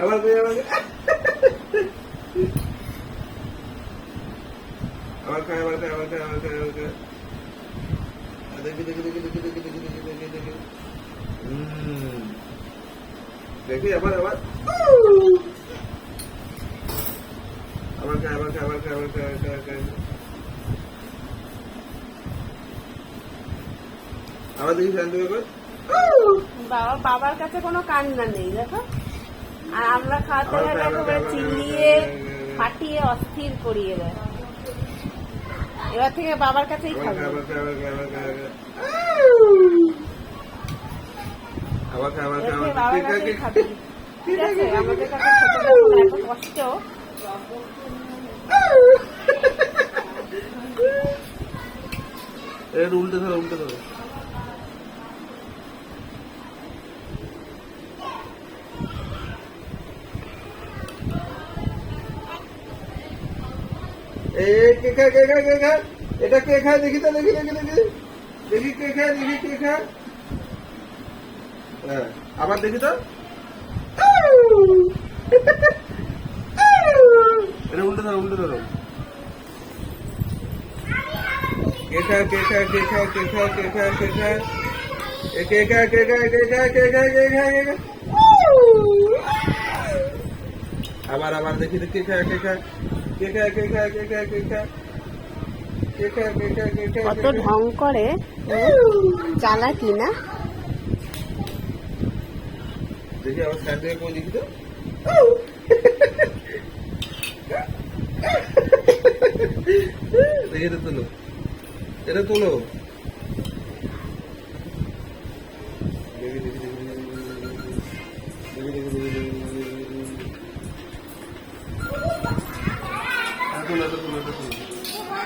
আবার কই আবার আবার খায় আবার খায় আবার খায় আবার খায় আবার খায় দেখি দেখি দেখি দেখি দেখি দেখি দেখি দেখি দেখি দেখি আবার আবার আবার খায় আবার খায় আবার খায় আবার খায় আবার খায় আবার দেখি শান্ত ব্যাপার বাবার কাছে কোনো কান্না নেই দেখো, আর আমরা খাওয়াতে গেলে একেবারে চিল্লিয়ে ফাটিয়ে অস্থির করিয়ে দেয়। এবার থেকে বাবার কাছেই খাবে। বাবার কাছেই খাবে, ঠিক আছে? আমাদের কাছে ছোটবেলা এত কষ্ট। উল্টে ধরো উল্টে ধরো কে খায় কে খায় কে খায় এটা কে খায় দেখি তো দেখি দেখি দেখি দেখি কে খায় দেখি কে খায় হ্যাঁ আবার দেখি তো এটা উল্টে ধরো উল্টে ধরো কে খায় কে খায় কে খায় কে খায় কে খায় কে খায় কে খায় কে খায় কে খায় কে খায় কে খায় কে খায় আবার আবার দেখি কে খায় কে খায় কে খায় কে খায় কে খায় কে খায় কে খায় কে খায় কে খায় কত ঢং করে, চালাকি না? দেখি আবার স্যান্ডে কই দেখি তো দেখি এটা তোলো এটা তোলো দেখি দেখি দেখি দেখি দেখি দেখি তোলো তোলো তোলো